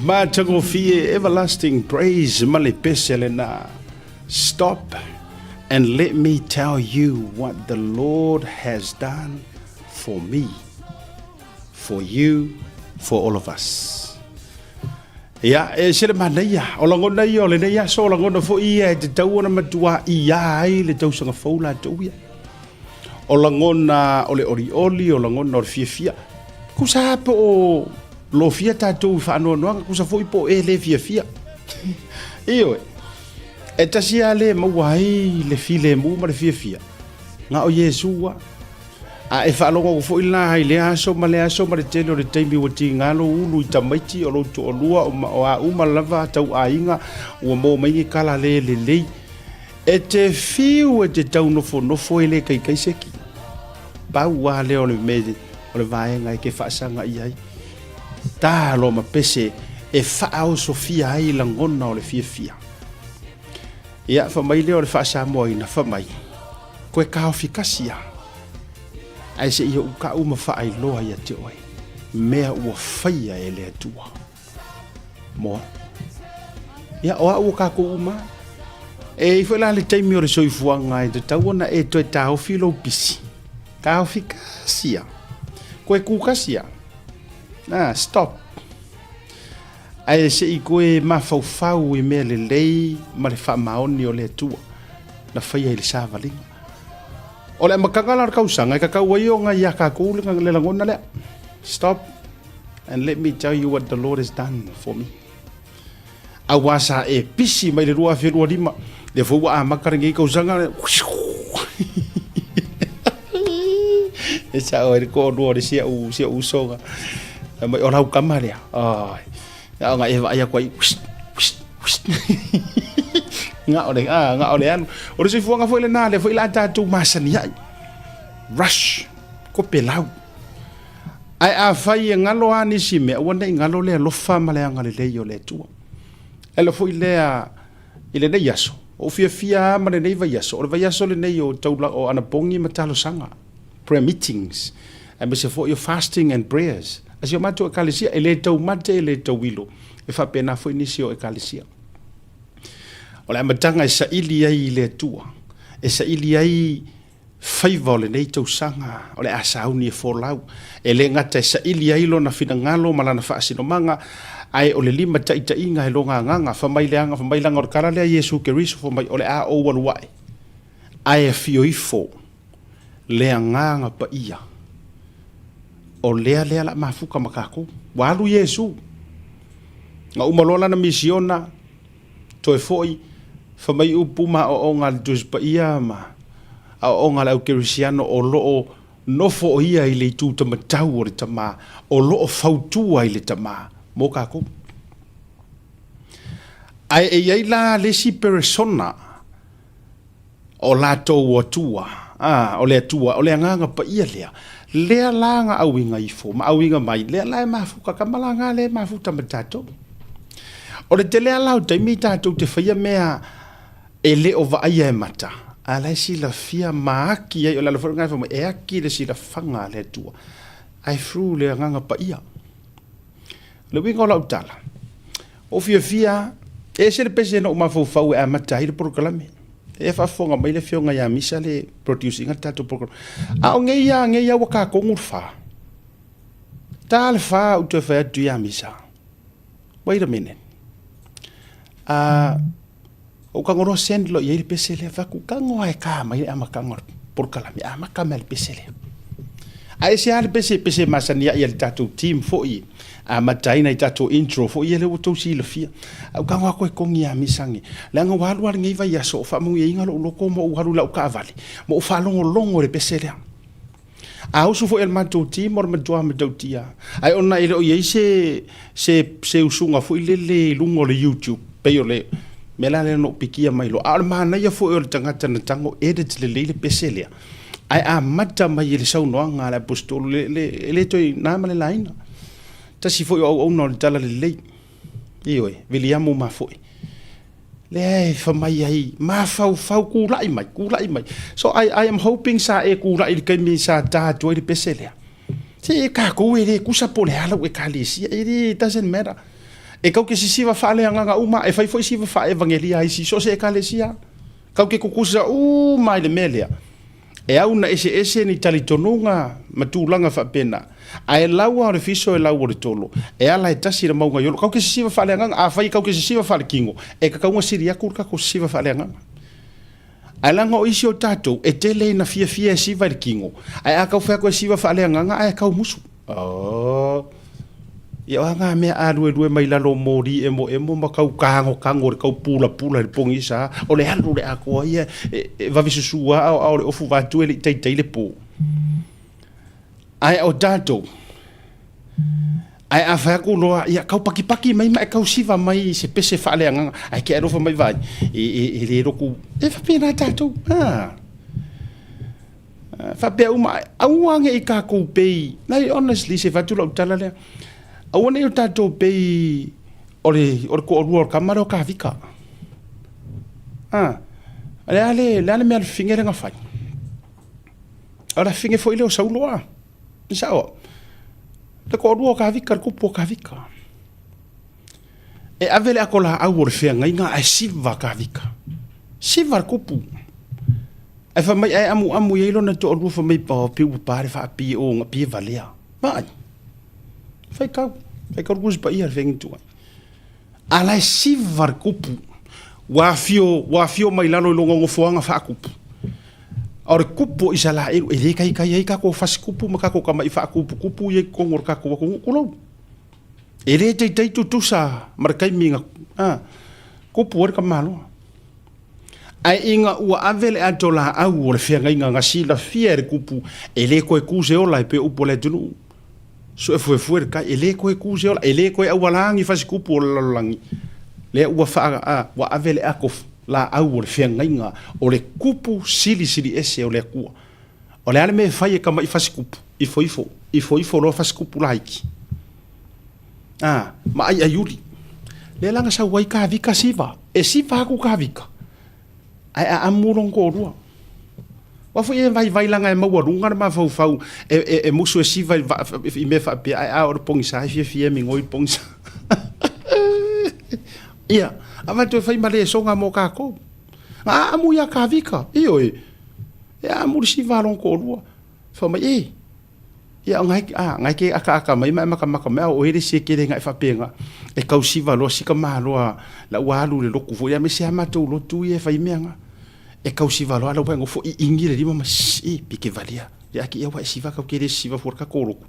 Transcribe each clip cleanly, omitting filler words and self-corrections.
Mātango fie everlasting praise male peselena. Stop and let me tell you what the Lord has done for me, for you, for all of us. Ya, sele manaya, o langona yo le ya so langona fo ia te tau na matua ia ai le tau sanga foula tuia. O langona o le oli o langona o fia. Kusa po lo fia tatou fa no kusa foi po le fia. Io e tasi ale mawai le file mu ma le fia. Nga o Yesua a e fa longo fo ila ai le aso ma le tele o le taimi o ti ngalo ulu i tamaiti o lo to o lua o a uma lava tau ainga o mo mai kala le e te fiu e te tau nofo ele kai seki ba wa le o le mede o le vaenga ke fa sanga ai ta lo ma pese e fa au sofia ai langona o le fia ia fa mai le o le fa sa mo ina fa mai ko ka ofikasia ai se ia uka uma fa ai loa ia te oi mea ua faia e le atua mo ia o ka ko uma e foi la le taimi o le soifuanga e te tauana e toi tau filo pisi ka ofikasia ko e kukasia stop ai se i koe mafau i mea le lei ma le fa maoni o le atua na faia i le savalinga o le makangala ka usanga ka ka wayo nga ya ka ko le langona le stop and let me tell you what the Lord has done for me awasa e pisi mai le rua fe rua lima le fo wa makaringi ka usanga e sa o ko do de sia u soga mai ora kamare ai nga e va ya kwai nga ole an o se fuanga foi le na le foi la tatu masani ai rush ko pelau ai a fai ngalo ani sime wona ngalo le lo fama le ngale le yo le tu elo foi le a ile ne yaso o fia ma le nei va yaso o va yaso le nei o taula o ana pongi matalo sanga prayer meetings and se for your fasting and prayers as your mato ecclesia ele tau mate ele tau wilo e fa pena foi inisio ecclesia o le matanga sa ili ai le tua e sa ili ai favor le nei tau sanga o le asauni e folau e le ngata sa ili ai lo na fina ngalo malana fa asino manga ai o le lima taita inga e longa nganga fa mai langa o kala le Yesu Keriso fa mai o le a o wai ai e fio ifo le nganga pa ia o le la mafuka makako walu Yesu nga umalola na misiona to e foi fa mai upuma o ngal dus pa ia ma o ngal au kerisiano o lo no fo ia i le tu tama tau o le tama o lo fautua i le tama mo kako ai e la le si persona o la to o tua o le tua o le nganga pa ia le langa awinga ifo ma awinga mai le la mafuka kamalanga le mafuta matato o le tele ala te mi tatou te faia mea e le o vaia e mata ala si la fia maaki ai o la fonga fa e aki le si la fanga le tua ai fru le nganga pa ia le wingo la utala o fia e se le pese no mafo fau e mata i le proklame e fa fonga mai le fionga ya misa le producing tatou program a o ngeia waka ko ngurfa tal fa u te fa tu ya misa wait a minute o kangoro sendlo ye pesele fa ku kango ai ka mai ama kangor por kala mi ama kamel pesele ai se al pese masania ye tatou team foi a mataina i tatou intro foi ye le to si le fia o kango ko kongi a misangi la ngo walu ngi va ya so fa mu ye ngalo lo ko mo haru la ka vale mo fa longo le pesele a usu fo el matou team or matua matautia ai ona ile o ye se usunga foi le lungo le YouTube peyo le mela le no pikia mai lo al mana ia fo o tangata na tango edit le pesele ai a mata mai le sau no nga le apostolo le toi na male laina tasi fo o no tala le ioi viliamo ma foi le fa mai ai ma fau ku lai mai so I am hoping sa e ku lai ke mi sa ta toi le pesele se ka ko e ku sa pole ala e kalisi it doesn't matter E kau ke sisiva faaleanga uma e fai foi siva fa evangelia isi so se ekalesia. Kau ke kukusa mai le melea. E au na ese ni talitonunga matulanga fa pena. Ai laua o le fiso e laua o le tolo. E ala e tasi le maunga yolo. Kau ke sisiva faaleanga a fai kau ke sisiva faale kingo. E ka kaunga siri aku ka ko sisiva faaleanga. Ai langa o isi o tatou e tele na fia e siva le kingo. Ai a kau fa ko siva faaleanga ai kau musu. Oh. Ia nga me alu mai lalo mori emo makau kango kau pula le pongi sa o le halu le ako ia va visusua au le ofu va tu le tai le po ai o dato ai afa ku no ia kau paki mai kau siva mai se pese fa le nga ai ke ro mai vai le roku fa pena dato fa pe uma au ange i ka ku pe nai honestly se va tu lo tala le awane o tatou pei ore ko o kamaro ka vika. Ale me al fingere nga fai. Ora finge foi le o sauloa. Sao. Le ko o ka vika ko po ka vika. E avele akola au ore fia nga ai siva ka vika. Siva ko pu. Ai fa mai ai amu yelo na to o fa mai pa piu pare fa pi o nga pi valea. Mai. Fai kau gus pa ia veng tu. Ala si var kupu. Wa fio mai lalo longo ngofoanga fa kupu. Ora kupu isala e le kai ka ko fas kupu maka ko kama ifa kupu ye ko ngor ka ko kulo. Ele te tu sa markai minga. Kupu or ka malo. Ai inga ua avele atola au o le fia nga sila fia re kupu. Ele ko e kuse ola pe upole tunu. So foi ka ele ko e kuse ola ele ko e awalangi fasi kupu o langi le ua fa wa avele akof la au le fenga inga o le kupu sili ese o le kua o le ale me fai e kama i fasi kupu ifo lo fasi kupu laiki ma ai ayuli le langa sa wai ka vika siva e siva ku ka vika ai amuron ko rua wa foi vai langa e mau runga ma fau e musu e siva i me fa pe a o pongi sa fie mi ngoi pongi sa ia ava tu fai male songa mo ka ko amu ya ka vika io e amu siva ron ko rua fa mai ia ngai ke aka mai maka mai o ere se ke nga fa penga e kau siva lo sika malo la walu le loku fo ya me se amato lo tu e fai menga e kau siva lo ala pengo fo ingi le lima mas pike valia ya ki wa siva ka kere siva for ka koro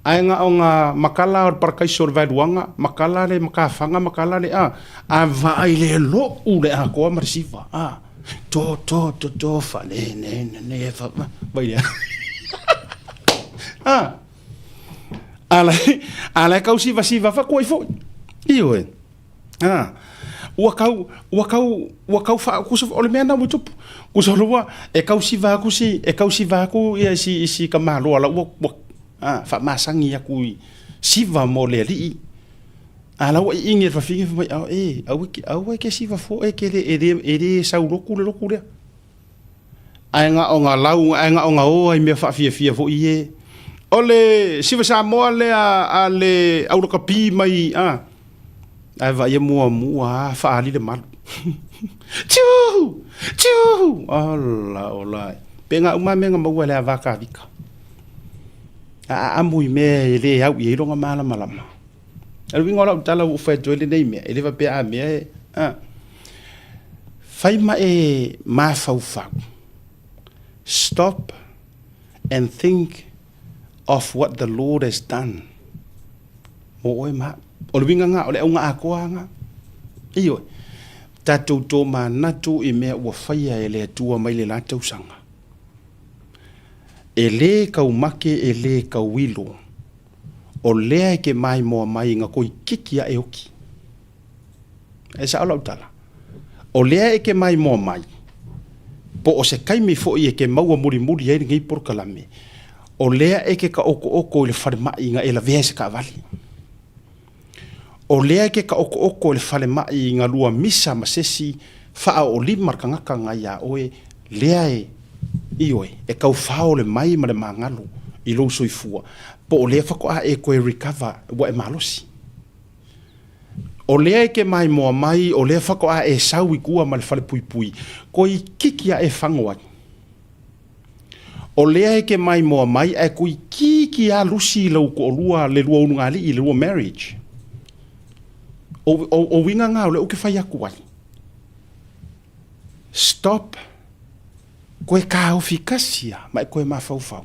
ai nga onga makala or par kai sor valuanga makala le makafanga makala le a vai le lo u le a ko mar siva to fa ne fa vai ya ala kau siva fa ko fo io e Wakau fa ku so ole mena mo tup ku so loa e kau siva ku ia si kamalo ala fa masangi ya ku siva mo le li ala wa inge fa finge fa au ke siva fo e ke le sa roku le ai nga onga lau ai nga onga o ai me fa fia fo ie ole siva Samoa le ale au ka pi mai ai vai mua fa ali le mal Tchu! Ola. Penga uma menga mau le avaka vika. Amui me le au i ronga malama. Al winga ola tala u fa joile nei me. Ele va pe a me. Fai ma e ma fau. Stop and think of what the Lord has done. Mo e ma. O winga nga ole unga akoa nga. Iyo. Tatou tō natu i mea ua whaia e le atua mai le lātou sanga. E le kau make e le kau wilo. O lea ke mai moa mai ngā koi kikia e oki. E sa alau tala. O lea ke mai moa mai. Po o se kaimi fo i ke maua muri e ngai porkalame. O lea ke ka oko le wharimai ngā e la vea se ka vali. O lea ke ka oko le fale mai ngā lua misa masesi faa o lima kangaka ngā ia oe lea ioe e kau fao le mai ma le mangalo i lo soifua po o lea whako a e koe recover wa e malosi O lea ke mai moa mai, o lea whakoa e sau I kua ma le whale pui pui. Ko I kikia e whangoa. O lea ke mai moa mai, e ko I kikia lusi lau ko lua le lua ununga li I le lua marriage. O winga ngā o le uke whai aku wai. Stop. Koe ka au fikasia, mai koe ma fau fau.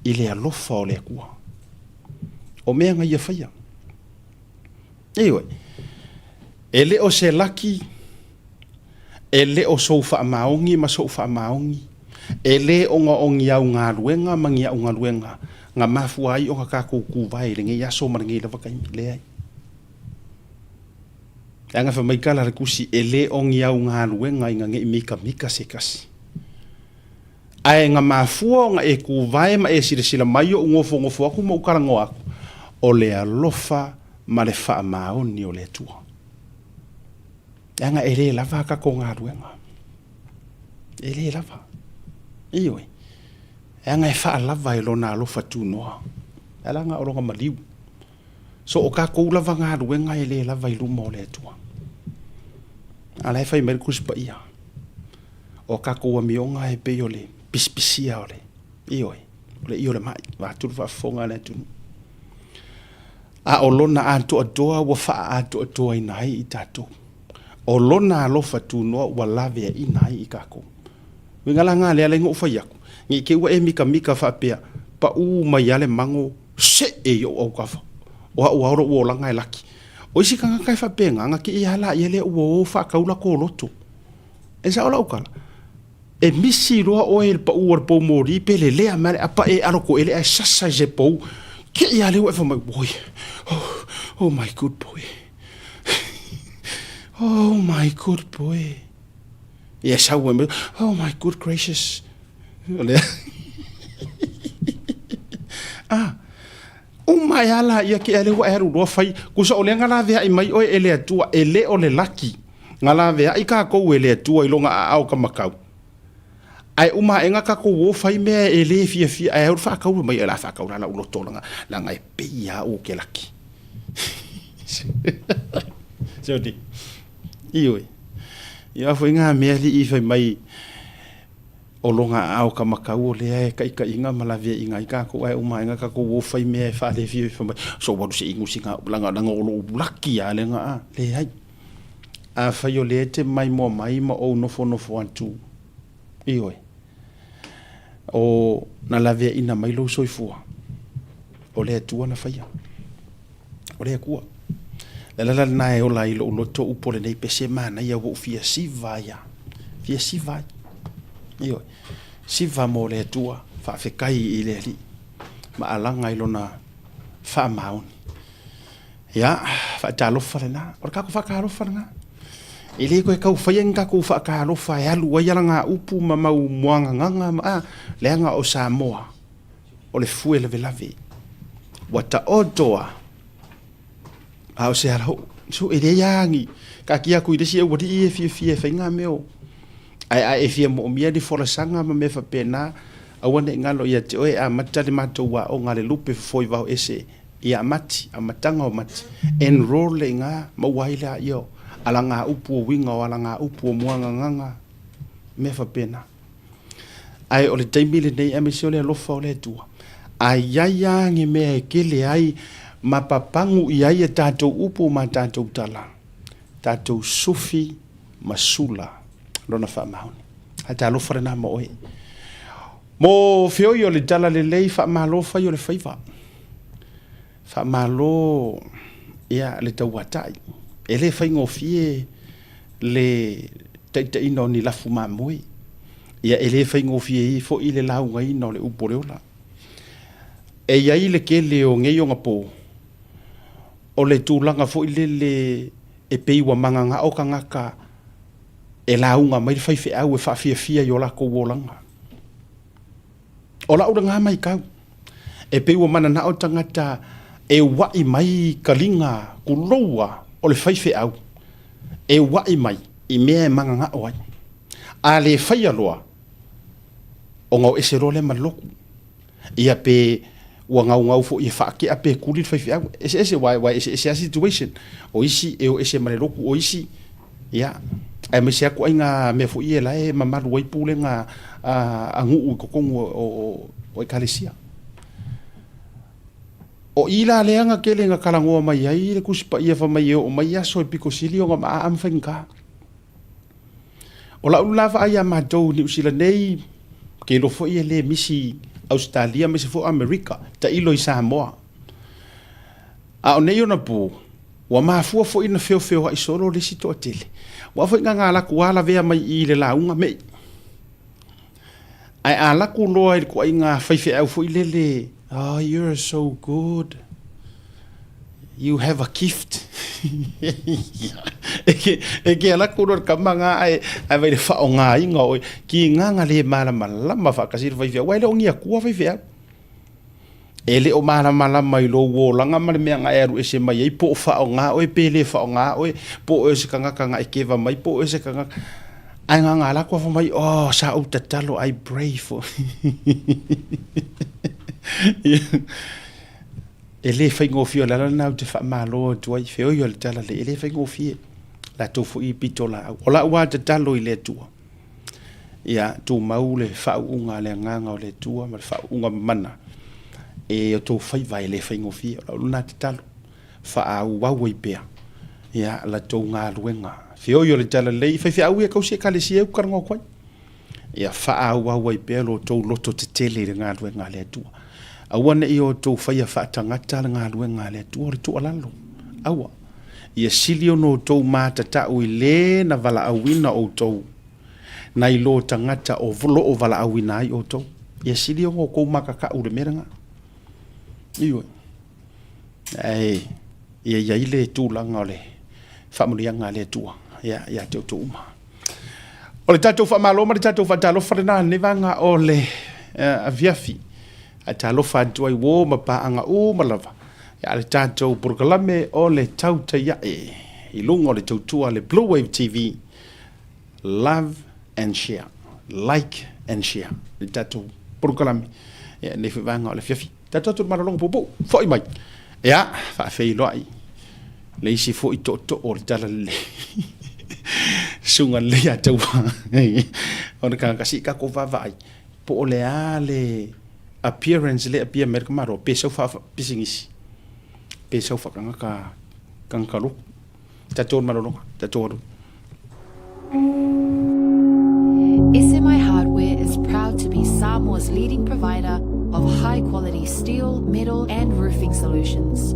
I le alofa o le kua. O mea ngai ia whaia. Ewe. Ele o se laki. Ele o sofa maongi ma sofa maongi. Ele o nga ongi au ngā luenga mangi au ngā luenga. Ngā mafu ai o ngā kako kūwai le ngai aso ma ngai lawa kai le ai. Anga fa mai kala kusi ele o ngi au ngā luenga inga ngai mika mika se kasi. Ai nga mafua nga e kūwai ma e sila mai o ngofo aku ma ukarango aku. O le alofa ma le wha maoni o le tua. Anga e le lava ka ko ngā ruenga. E le lava. Iwe. Anga e wha lava e lona alofa tu noa. Elanga o longa maliu. So o ka ko lava ngā ruenga e le lava I luma o le tua. Ala e whai merikus pa ia. O ka ko amionga e pe o le pispisia o le. Iwe. O le i o le mai. Vāturu whafonga le tunu. A o lona ato atoa wa faa ato atoa I nai I tatou. O lona alofa tu noa wa lave I nai I kako. Wingala ngā lea le ngō whaiaku. Ngi ke ua e mika whapea. Pa u mai ale mango se e yo au kawa. O ha ua ora ua langa e laki. O isi kanga kai whapea nganga ki I hala I ele ua o whakaula ko loto. E sa ola ukala. E misi roa o e pa ua po mori pe le lea mare apa e aroko ele e sasa je pou. Ke ia leo e my boy. Oh my good boy. Oh my good boy. Yes, how women. Oh my good gracious. Mai ala ia ke ele wa eru ro fai ku so le ngala vea I mai o ele atua ele o le laki ngala vea I ka ko ele atua I longa au ka makau. Ai uma enga ka ko wo fai me ele fia ai ur fa ka u mai ela fa ka ura la ulo tolanga la ngai pe ia o ke laki. Jodi. Ioi. Ia foi nga me li I fai mai o longa au ka makau le ai ka inga malavia inga I ka ko ai uma enga ka ko wo fai me fa le fia fa mai so wa se ingu singa langa o lo laki ya le nga le ai. A fai o le te mai mo mai ma o no fo antu. Ioi. O na lave ina mai lo soifua o le tua na faia o le kua la na e o la ilo no to upole nei pese mana ia wo fia siva io siva mo le tua fa fe kai I le li ma alanga ilo na fa mauni ya fa talo fa na o ka ko fa ka fa na Ele ko ka fa yenga ko fa ka ro fa ya lu ya nga upu ma mau moanga nganga ma le nga o Samoa o le fuele velave wata otoa au se alo so ele yangi ka kia ku ide si o di e fie fa nga meo ai e fie mo mia di fola sanga ma me fa pena a wona ngalo ia te o a matali matoa o ngale lupe foi va ese ia mati a matanga o mati enroll nga ma waila yo alanga upu winga o alanga upu muanga nganga me fa pena ai o le taimile nei emisio le lofa o le tua ai ya ngi me kele ai mapapangu I ai tatou upu ma tatou tala tatou sufi masula lona fa mauni ata lofa na mo e mo fio yo le tala le lei fa malofa yo le faiva fa malo ia le tauatai ele fai ngofie le taita ino ni lafu mamoi ia ele fai ngofie fo ile lau ngai no le uporeola e ia ile ke le o ngai o ngapo o le tūlanga fo ile le e peiwa manganga o kangaka e launga mai fai fe au e fa fia yo la ko wolanga o la uranga mai kau e peiwa mana na o tangata e wai mai kalinga kuloa o le faife au e wai mai I mea manganga o ai a le fai aloa o ngau ese role maloku ia pe ua ngau fo I whaake a pe kuri whaifi au. Ese wai ese a situation. O isi e o ese mare roku o isi. Ia. Ai me se ako ai ngā mea fo I e lae mamaru wai pule ngā ngu ui kokongu o ekalesia. O ila leanga kele nga kalangoa mai ai le kusipa ia fa mai o mai aso e piko sili o nga maa amwhainga. O la ulawa ai a mātou ni usila nei ke lo fo ia le misi Australia me se fo Amerika ta ilo I Samoa. A o nei ona pō wa mafua fo ina feo I solo le sito atele. Wa fo inga ngā laku ala vea mai I le launga mei. Ai a laku loa I ko ai ngā whaife au fo I lele. Oh, you're so good. You have a gift. Eke ala kuro kamanga ai vai le whao ngā inga oi. Ki nganga le malama whakasir whaifea. Wai le ongia kua whaifea. E le o malama I lo wōlanga male mea ngā eru ese mai ei. Po whao ngā oi, pele whao ngā oi. Po o ese kangaka ngā ikewa mai. Po o ese kangaka. Ai ngā ala kua whamai. Oh, sa au tatalo I pray for. E le whai ngofio la nau te wha malo tuai whio yo le tala le e le whai ngofie la tau fu I pito la au. O la ua te talo I le tua. Ia tu mau le wha unga le nganga o le tua ma le wha unga mana. E o tau whai vai le whai ngofie. O la una te talo. Wha au wau I pea. Ia la tau ngā ruenga. Whio yo le tala le I whai au ia kausi e kalesi au karango kwai. Ia wha au wau I pea lo tau loto te tele le ngā ruenga le tua. Awana I o tau whaia whaatangata le ngā ruenga le tua re tua lalo. Awa. Ia silio no tau mātatau I le na wala awina o tau. Na I lo tangata o volo o wala awina I o tau. Ia silio ngō kou makaka ure meranga. Iwe. Ai. Ia I le tūlanga o le whamurianga le tua. Ia te o tau uma. O le tatou whamaloma le tatou whatalofa le nā nevanga o le aviafi. A talofa atu ai wō ma paanga o malawa. Ia le tātou porokalame o le Tautai A'e. I lunga o le tautua le Blue Wave TV. Love and share. Like and share. Le tātou porokalame. Ia ne whiwanga o le whiawhi. Tātou tu maralonga popo. Foi mai. Ia, whaafei loai. Le isi fo I to o le tala le. Sunga le a tau. O le kangakasi kako vavai. Po o le a le appearance le appear merka maro pesau fa pisingisi pesau fa kanga kankalo tatou marolonga tatou. SMI Hardware is proud to be Samoa's leading provider of high quality steel, metal and roofing solutions.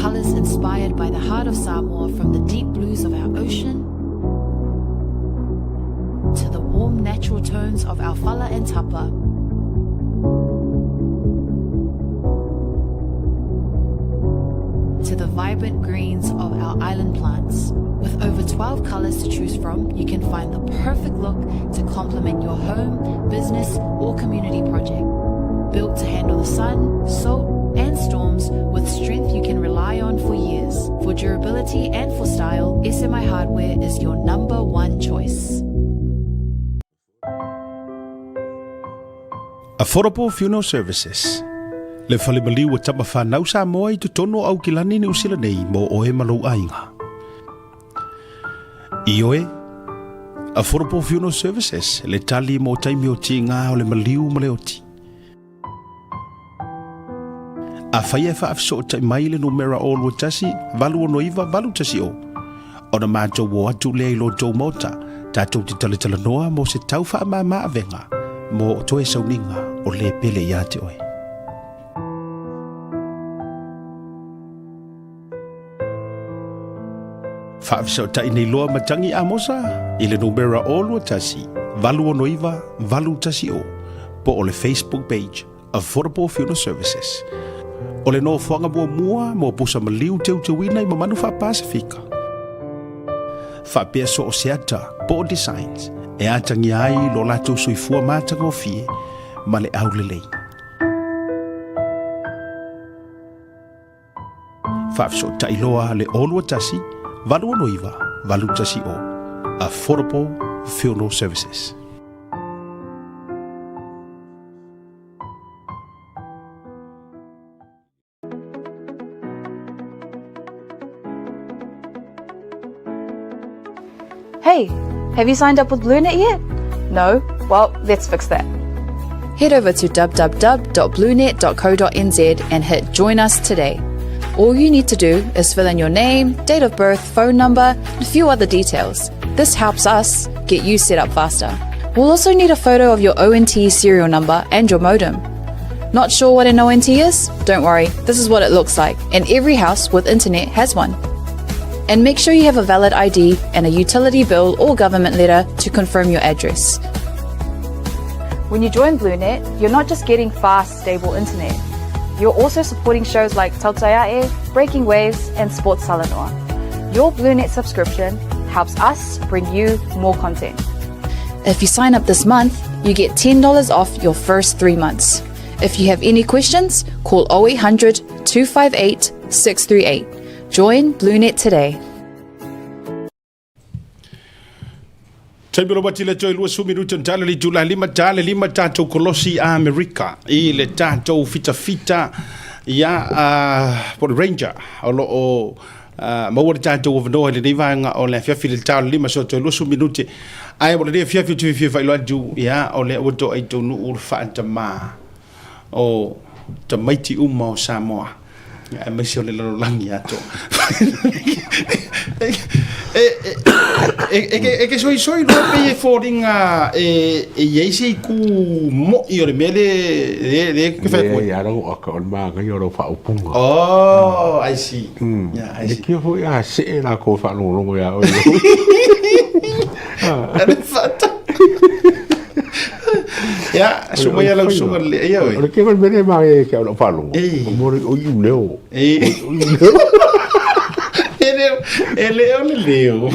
Colors inspired by the heart of Samoa, from the deep blues of our ocean to the warm natural tones of our fala and tapa. To the vibrant greens of our island plants. With over 12 colors to choose from, you can find the perfect look to complement your home, business or community project. Built to handle the sun, salt and storms with strength you can rely on for years. For durability and for style, SMI Hardware is your number one choice. Affordable Funeral Services. Le whalemali ua tama whanau Samoa I tutono au kilani ni usila nei mo oe malau ainga. I oe, Affordable Funeral Services, le tali mo taimi o ti ngā o le maliu ma le oti. A whaia e whaafso o taimai le numera o lua tasi, valu o noiva, valu tasi o. O na mātou o atu le ilo tau mota, tātou te tala noa mo se tau wha maa venga, mo toe sauninga o le pele ia te oe. Whaafisa o tai nei loa matangi a mosa, I le numera o lua tasi, valu o noiva, valu tasi o, po o le Facebook page, Affordable Funeral Services. O le no whanga mua mo pusa maliu teu wina I mamanu wha Pasifika. Whapea so o seata, po o designs, e atangi ai lo lato soifua mātanga o fie, ma le au le lei. Whaafisa o tai loa le o lua tasi, valu o noiva, valu tasi o. Affordable Funeral Services. Hey, have you signed up with BLUNET yet? No? Well, let's fix that. Head over to www.bluenet.co.nz and hit Join Us today. All you need to do is fill in your name, date of birth, phone number, and a few other details. This helps us get you set up faster. We'll also need a photo of your ONT serial number and your modem. Not sure what an ONT is? Don't worry, this is what it looks like, and every house with internet has one. And make sure you have a valid ID and a utility bill or government letter to confirm your address. When you join BLUNET, you're not just getting fast, stable internet. You're also supporting shows like Tautai A'e, Breaking Waves, and Sports Talanoa. Your BLUNET subscription helps us bring you more content. If you sign up this month, you get $10 off your first 3 months. If you have any questions, call 0800 258 638. Join BLUNET today. Taimiro bati le toi lua sumi ruto ntale li tula lima tātou kolosi a Amerika I le tātou fita Port Ranger o lo o maua le tātou o vanoa le neivanga o le fiafi le tālo lima so toi lua sumi ruto ai o le fiafi tu fiafi ilo atu o le oto ai tonu o le whaantama o tamaiti uma o Samoa ai maisi o le lalolangi ato ke soi no pe fordinga yesi ku mo I le mele ke fa ko ya ro o ka ma ga yo ro fa upunga oh I see yeah I see ke ho ya se la ko fa lo lo ya o ana fata ya sumaya la sunga le ya o ke ko mele ma ke lo fa lo mo o yu leo ele o le leo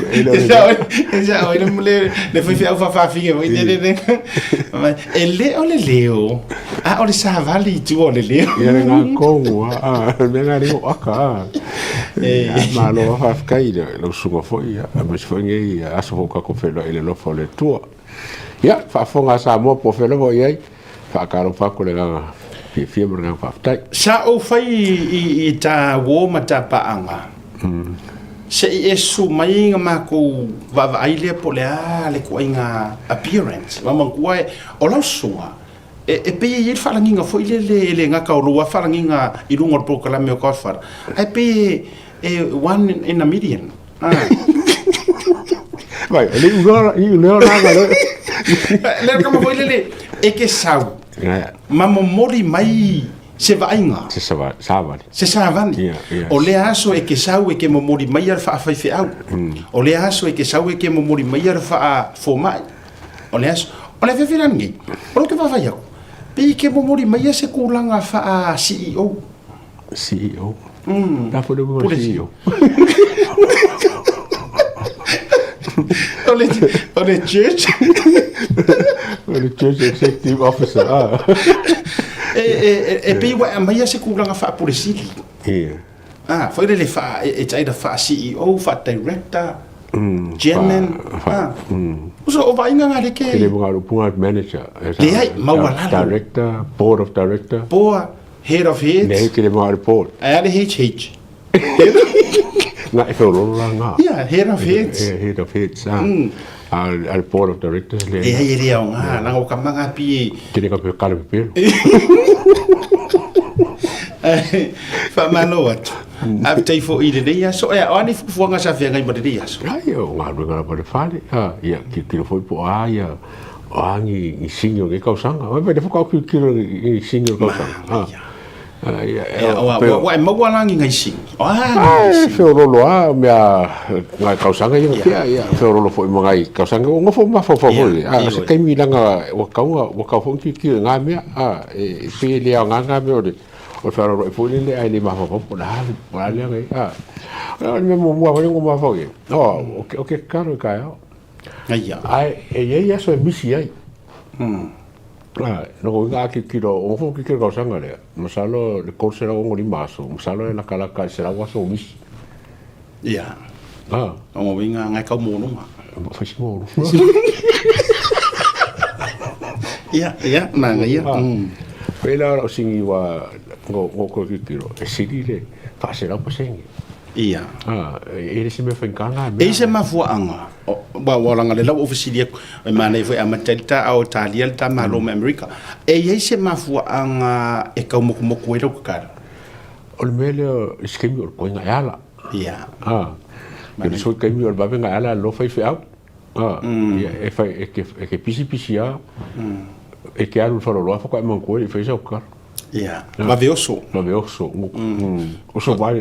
já o le foi fiel fafafinha o ele o le leo o le savali tu o le leo ia nga ko me nga ri o aka ma lo fa kai lo sunga foi a me foi ngi a so ka ko felo ele lo fo le tua ia fa fonga sa mo po felo o ia fa ka lo fa ko le nga fi mo nga fa tai sa o fai I ta wo mata pa anga se esu mai nga mako va ai le po le ko inga appearance mama kuai o la sunga e pe I falanginga foi le nga ka o falanginga I lungo po kala me ko far ai pe one in a million vai le uno na le kama foi le e ke sau mama mori mai se vainga se savani se savani o le aso e ke sau e ke momori mai ar fa fe au o le aso e ke sau e ke momori mai ar fa fo mai o le aso o le fe rangi o ke va vai au pe ke momori mai se kulanga fa CEO da fo de CEO o le church executive officer pe wa mai se kulanga fa polisi foi le fa e taida fa CEO fa director chairman so o vai nga le ke le mo punga manager director board of director head of heads ne ke le mo report le HH na e fo lo nga head of heads al board of directors le e nga na o kamanga pi tene ka pe kala pe fa manoat after fo I le so ani fu nga sa venga I mo le so ai o nga lu nga pa fale ia ki foi po ia angi sinyo ke kausanga o pe fo ka ki sinyo kausanga wa mo walangi ngai sing fe o lo me ngai kausanga yo ia fe o lo foi mo ngai kausanga ngo fo ma fo se kai mi langa o ka fo ki nga me e pe le nga me o fa ro fo le ai le ma fo po la le ngai me mo ngo ma fo o ke caro ka ai e so misi ai no ga ki kilo o fo ki kilo sanga le masalo le corse la ngo limaso masalo la kala ka se la waso mis o mo vinga nga ka mo no fa si mo na nga pela o singi wa ngo ko ki kilo e si le fa se la pa sengi Ia. E se me whaikanga. E se mafuanga. Wa langa le lau ofisilia e mana foi amatalita au talia ta malo me America. E se mafuanga e kau moku e lo kara. O le mele skemi o koinga ala. Ia. Ke so kemi o babenga ala lo fai au. E fai e ke pisi a. E ke alu falo lo fa ko man ko e fai sa kar. Ia. Ma veoso. O so vale.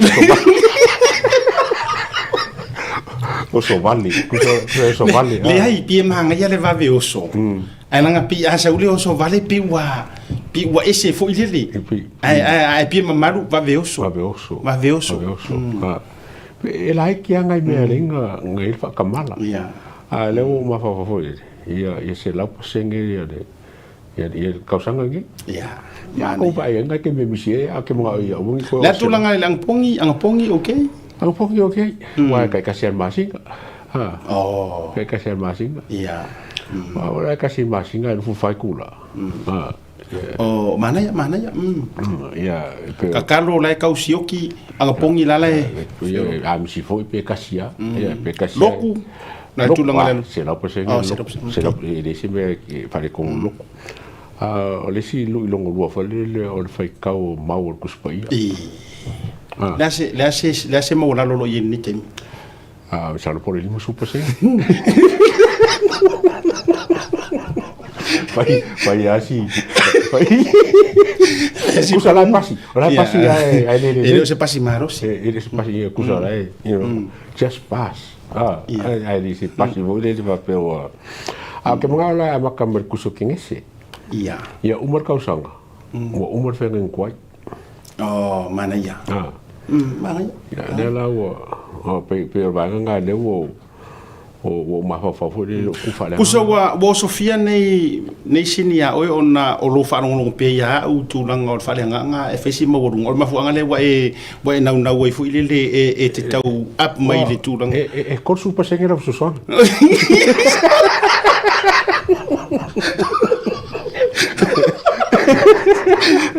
O so vale. So vale. Le ai pi manga ia le va veoso. Ana nga pi asa ule o so vale pi wa ese fo ile. Ai pi mamaru va veoso. Va veoso. E lai ki anga me ringa ngai fa kamala. Ia. A le o ma fa ia se la posenge ia de. Ia kausanga ngi. Ia. Ya ko ba ia ngai ke me misie a ke mo ia o ko. La tu langa lang pongi okay. Ang pongi okay. Wa kai kasian masinga. Kai kasian masinga. Ia. Wa kasian masinga fu fai kula. Mana ya. Ia. Kakalo lai kausioki ang pongi lale. A misi foi pe kasia. Ia pe kasia. Loku. Na tu langa lang. Se la posenge. Se la e se me fare con loku. O le si lu longo lua fa le o le fai kau mau o kuspai. La se mau la lolo yen ni tem. Sa lo por el mismo supo se. Fai así. Kusa la pasi. La pasi ai le. Se pasi maros. Se pasi kusa la just pass. Ai se pasi vo le va pero. Ke mga la makamer kuso kingese. Ia. Ia umur kau sanga. Wa umur fengen kwai. Mana ya. Mana ya. Ya la wo pe ba nga le wo ma fa le ku fa le. Kuso wa Sofia nei sinia o ona o lo fa no pe ya u tu langa o fa le nga e fesi mo ru o ma fu nga le wa e na we fu ile e te tau up mai le tu langa. E ko su pa sengera su son.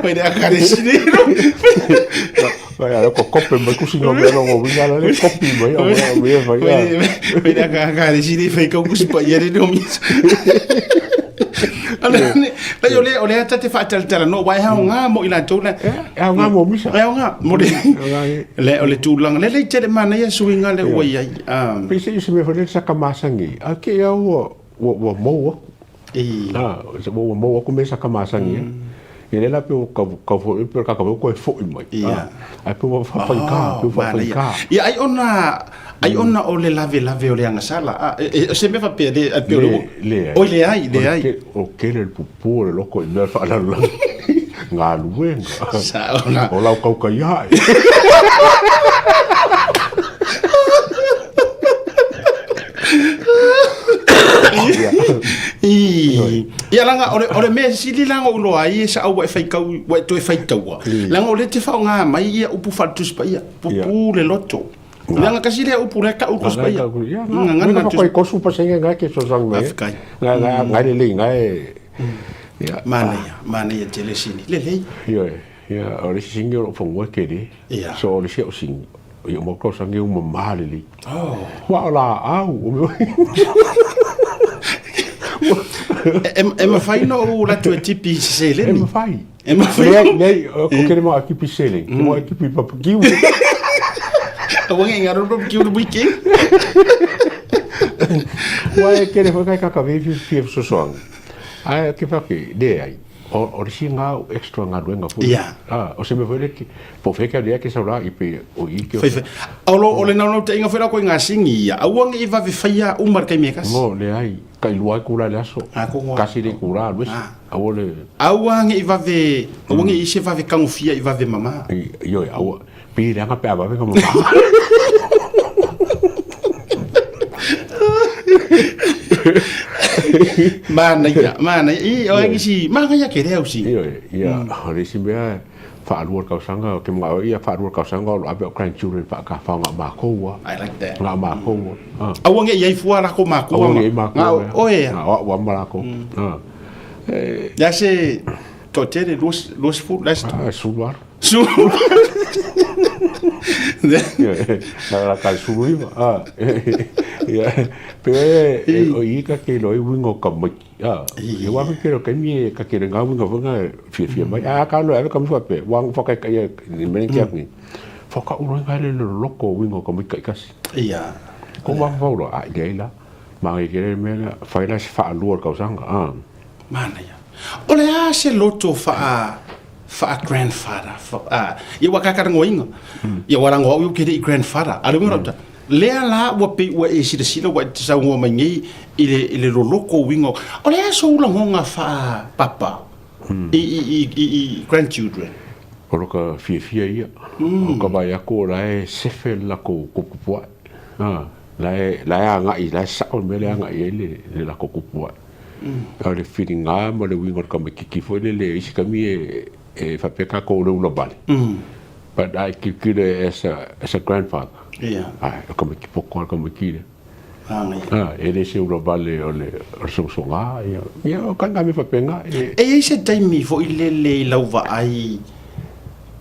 Vai da carecinero. Vai a ko kope mai kusino me no vinga le kopi mai vai da carecinero fai ka kuspa yere no mi. La yo le ole ata te fa tala no vai ha nga mo ila tona. Ha nga mo misa. Ha nga mo le ole tu lang le te mana ya suinga le wai ai. Pese se me fale sa kamasangi. Ake ya wo mo. Se mo ko me sa kamasangi. Ele la pe ka fo pe ka ko fo mai. Ai pe fa ka. Ia ai ona o le lave o le anga sala. Se me fa pe le. O le ai. O ke le pupu le loko i me fa la. Nga luenga. O la ka ka ia. Ia langa ore me sili langa ulo ai sa au fai kau wa to fai taua langa ole te fa nga mai ia upu fatus pa ia pupu le loto langa kasi le upu le ka upu pa ia nga ko su pa senga nga ke so sang me nga le nga ia mana ia telesini le ia ore singi o fongo ke di so ore se o singi ia mo ko sangi un mamali wa la au e mafai no la tu tipi sele e mafai nei ko kere mo aki pisele mo aki pipa kiu Awang ngaro ro kiu ro wiki wa kere fo kai ka ve fi so song ai ke fa ki de ai o singa extra nga duenga fu o se me foi que po fe que dia que saura i pe o i que o le no te inga fera ko nga singi awang i va ve faia umar kai mekas mo le ai kai lua kula le aso kasi le kula luis awang i va ve awang i se va ve kangufia i va ve mama yo awa pe le nga pe va ve como mana i o ngi si manga ya ke reu si ia ore si bea fa alur ka sanga ke mga ia fa alur ka sanga lo abe kan churi pa ka fa nga ma ko wa I like that nga ma ko awang ia fu ala ko ma ko o e wa ma ko ya se totere los fu last subar la ka sui ya pe o i ka ke lo wingo ka mai e wa ke ro ka mi ka ke nga wingo nga fi mai ka lo e ka mo pe wang fa ka ni men ke ni fa ka uro nga le loko wingo ka mai ka ia ko wa fa ro a de la ma ke me fa la fa lu ka sanga mana ia ole a se loto fa grandfather ia wa ka ngoinga ia wa ngo u ke di grandfather ale mo rata le ala wa pe wa e sila wa sa ngo mangi ile loko wingo ole a so la ngonga fa papa i grandchildren ko ka fi ia ko ba ya ko la e sefe la ko pua la nga i la sa o me la nga i le la ko pua le fininga ma le wingo ka me ki fo le isi ka mi e fa peka ko le ulo bali but I keep it as a grandfather ka me ki poko ka me ki ele se ulo bali o le so nga ya o ka me fa penga e se taimi fo ile le lauva ai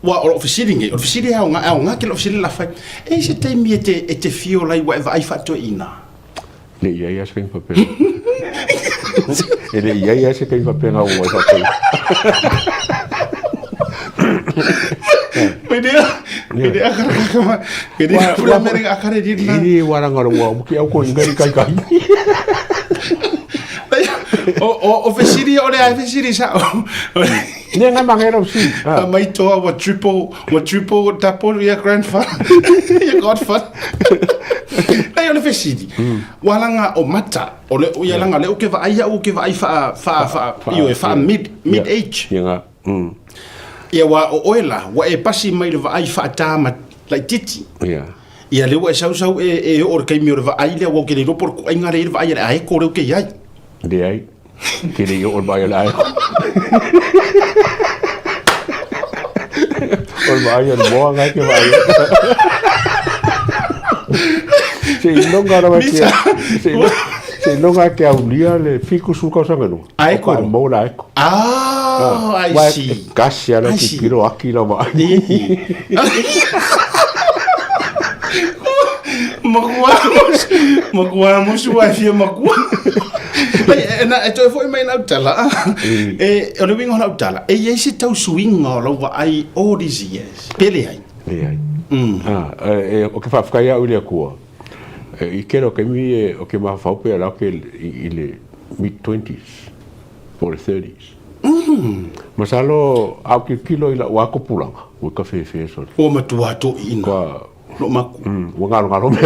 wa ofisiri ha nga ke ofisiri la fa e se taimi e te fio lai wa ai fa to ina le ia se fa penga ele ia se fa penga o fa Media akar pula mereka akar di na. Ini warang wa ki au ko ingari kai. Ofisiri ole ofisiri sa. Ni nga mangero si. Mai to wa triple tapo ya grandfather. Ya godfather. Ai ole ofisiri. Walanga o mata ole o yalanga le o ke va ai fa io fa mid age. Nga. Ia wa o oela wa e pasi mai le vai fa tama lai titi ia le wa sau e o kai mi o vai le wa ke le por ai ngare le vai ai ko le ke ai de ai ke le o vai ai o vai o mo ngai ke vai se non gara va ke se non ga ke aulia le fiku su ka sanga no ai ko mo la ko I see. Kasih ala kiro aki la ma. Maguamos wa fia magua. Na e foi mai na tala. O le wingo na tala. E ye se tau swinga lo wa ai all these years. Pele ai. O ke fa ia ulia ko. I kero ke mi o ke ma fa pe la ke ile mid 20s or 30s. Masalo au ki kilo ila wa ko pulanga o ka fe so o matua to ina lo maku o ngalo me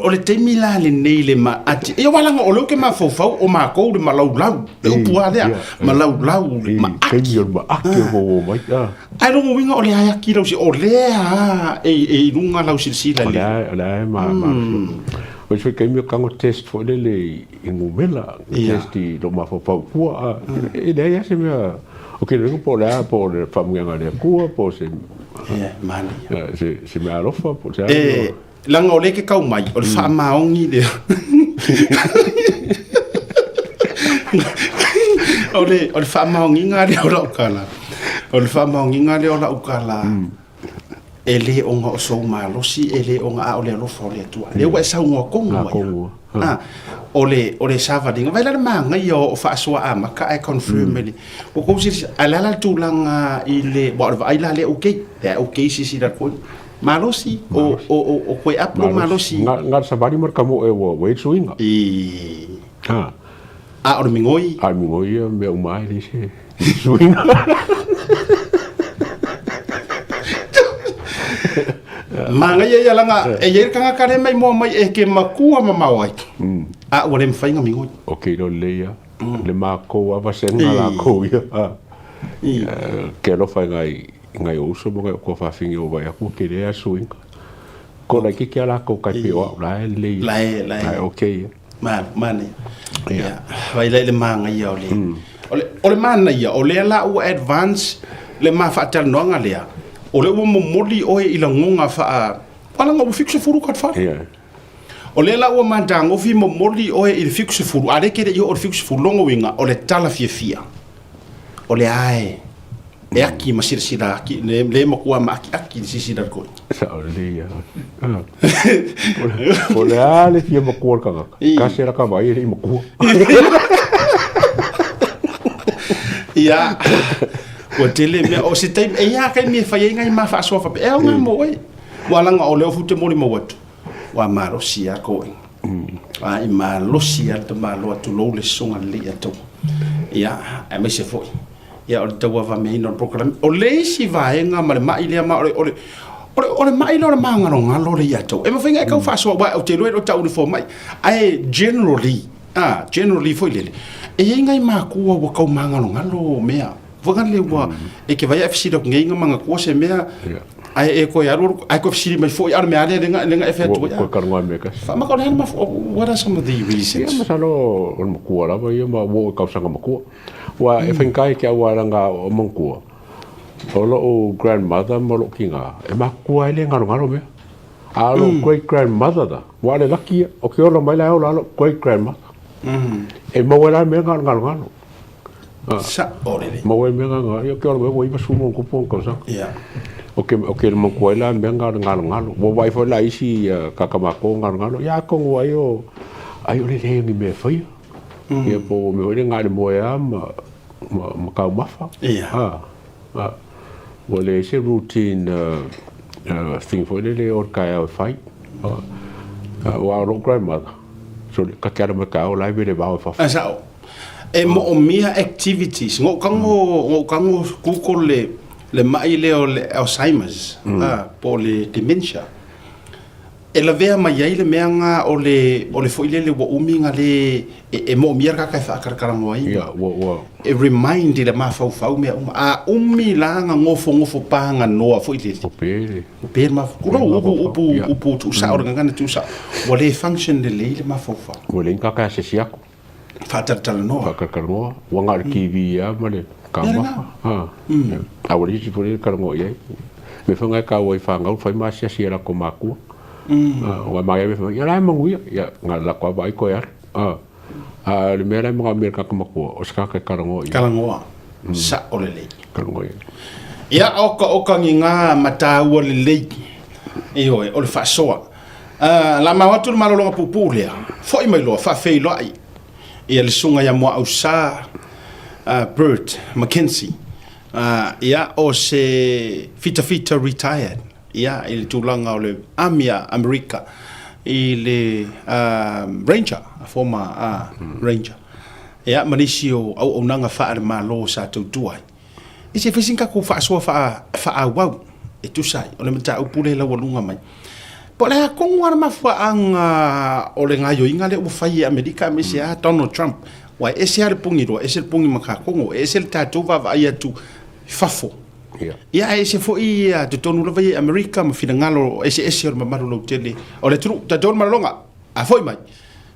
ole te mila le nei le ma ati e wala ngo ole ke ma fofau o ma ko le malau e o pua le malau ma ati ma ake ho mai ai lo winga ole ai ki lo si ole e lunga lau si la le ma o se ke mi kango test fo le ingumela test lo ma fofau pua e le ya se me o ke le po la po le famuanga le kua po se mani se me alofa po se langa ole ke kau mai o le fa maongi le ole fa maongi ngari o la ukala ole fa maongi ngari o la ukala ele o nga so malosi ele o nga ole lo fo le tu le wa sa ngo kongo ole sava dinga vai la manga io faʻasoa a maka ai confirm me o ko si ala tulanga ile bo vai la le okay si da ko malosi o ko aplo malosi ngar sabari mar kamo e wo wait swinga o mingoi me o mai dise swinga manga ia langa e ia kanga kare mai mo mai e ke makua mamawai o le mfainga mingoi okay lo leia le mako ava senga la ko ia ke lo fa ngai o so mo ko fa fingi o vai ko ke le swinga ko la ki ala ko ka pe o la le okay mane ia vai le manga ia ole mana ia ole la o advance le ma fa tal no nga lea ole mo moli o i la ngonga fa wala ngo fixe furu kat fa O le la ua mandango fi mo moli o e fiku se fulu. Ale kere i o fiku se fulu longo winga o le tala fia. O le ae. E aki masira aki. Le makua ma aki sisira koi. Sa o le ia. O le ale fia makua kanga. Kasi la kama i makua. Ia. O tele me o se time e ia kai me fai ngai ma fa so fa. E o nga mo e. Walanga o le o fute moli mo watu. Wa marosia ko ai malosia te malo tu lo le songa le ato ya a me se foi ya o te wa me no program o le si vai nga ma mai le ma o mai lo ma nga no ngalo le ato e me finga ka fa so wa o te lo o ta uniform mai ai generally foi le e ngai ma ku wa ka ma nga no ngalo mea voga le wa e ke vai fsi do ngai nga ma ku se mea ai e ko yaro ai ko fsiri mai foi ar me ale lenga efeto ko karnga me ka fa ma ko hen ma what are some of the reasons ma salo on mo ko la ba yo ma wo ka sanga mo ko wa e fen kai ke wa nga o mo ko o grandmother mo lo kinga e ma ko ai le ngaro ngaro me alo great grandmother da wa le laki o ke o mai la o la great grandmother e mo wala me ngaro ngaro sa ore mo we me ngaro yo ke o me wo i pasu mo ko pon ko sa Okay, mo ko la menga ngalo wo vai fo la isi kakamako ngalo ya ko ai o le ni me foi e po me ole ngale mo ya ma ka mafa wo le se routine thing for le or ka fai wa ro grandmother so ka kara me ka o la be le ba fa sa e mo mia activities ngo kango ku ko le mai leo le Alzheimer's po le dementia e la vea mai ai le meanga o le foile le wa uminga le e mo mia ka fa kara mo ai e remind le ma fau me a umi la nga ngofo panga no fo ile pe ma ku upu tu sa or ngana tu sa wa le function le ma fau wo le ka se siako fa tala no fa kara no wa ngar kiwi ya male kama a wori si pore karango ye me fanga ka wai fanga fai ma sia sia ko maku wa ma ye ya la mangu ya ngala ko ba ko ya le mera mo mer ka ko o ska ka karango sa olele karango ye ya o ka nginga mata o le e o le faʻasoa la ma watu ma lo pupule foi mai lo fa fei lo ai e le sunga ya mo au sa Bert Mackenzie ia o se fita retired ia il tulanga o le amia America le ranger former ranger ia manisio au nanga fa ma lo sa tautuai i se fisinga ko fa so fa au e tu sai o le mata upule la walunga mai po le ko ngwana mafa anga o le ngayo inga le u fai America me sia Donald Trump wa ese ar pungiro ese pungi makakongo ese tatou va ia tu fafo ia ese fo ia de tonu lo vai America ma fina ngalo ese or mamaru lo tele o le tru tatou malonga a foi mai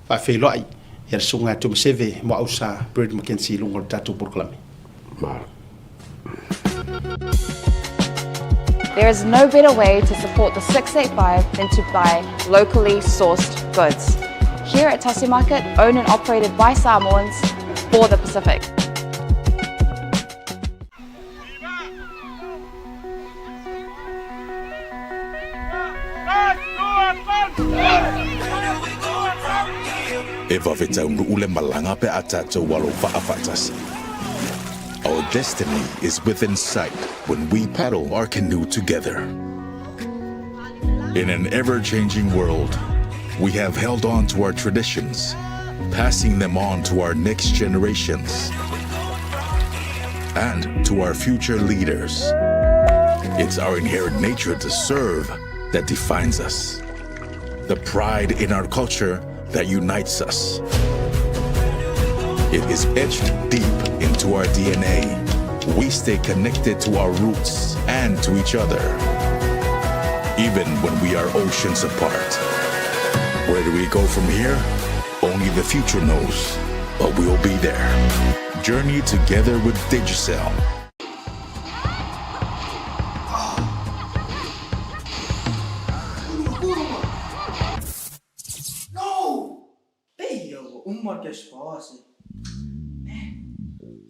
fa fe lo ai ia sunga tu seve mo ausa Bird Mackenzie lungo tatou proclame There is no better way to support the 685 than to buy locally sourced goods. Here at Tasi Market, owned and operated by Samoans for the Pacific. E wawetau ule malanga pe atatou walo whaafatasi. Our destiny is within sight when we paddle our canoe together. In an ever-changing world, we have held on to our traditions, passing them on to our next generations and to our future leaders. It's our inherent nature to serve that defines us, the pride in our culture that unites us. It is etched deep into our DNA. We stay connected to our roots and to each other, even when we are oceans apart. Where do we go from here? Only the future knows, but we'll be there. Journey together with Digicel.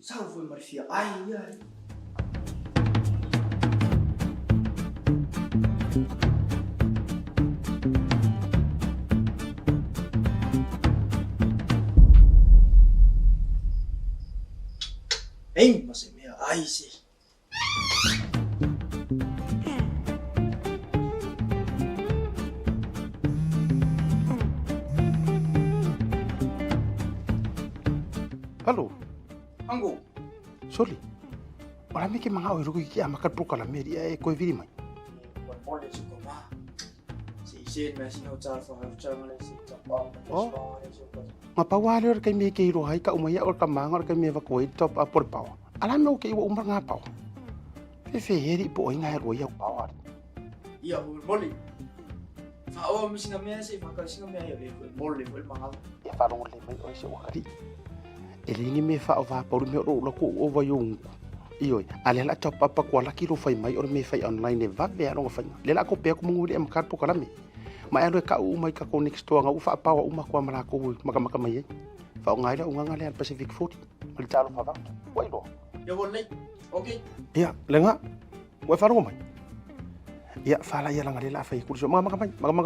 Sao foi marfia? Ai, ai. Ei, mas é minha. Ai, sim. Halo, Anggo. Soli. Wala mi ke mga oiro ki amakat pro kala meri e ko viri mai. Mole suka mah. Si Isin masih nak cakap macam mana si cakap. Oh. Mapawali or kay mi ke iro hay ka umaya or kamang or kay mi evacuate top por pau. Alam mo ke iwa umar nga pau. Fe heri po ay nga ro ya pau. Iya, mole. Fa'awa mesti namanya si makal si namanya ya mole mahal. Ya farong le mai o si wakari. Elingi me fa ova por me ro ko ova yung. Iyo, ale la top apa ko la kilo fai mai or me fai online e va be ro fai. Le la ko pe ko munguri am kar po kala me. Ma ero ka u mai ka ko next to nga u fa pa uma ko mara ko maka mai. Fa ngai la unga ngale Pacific 40. Mal talo fa va. Wai lo. Ya boleh. Okay. Iya, lenga. Wai fa ro mai. Iya, fa la ya la ngale la fai ku so maka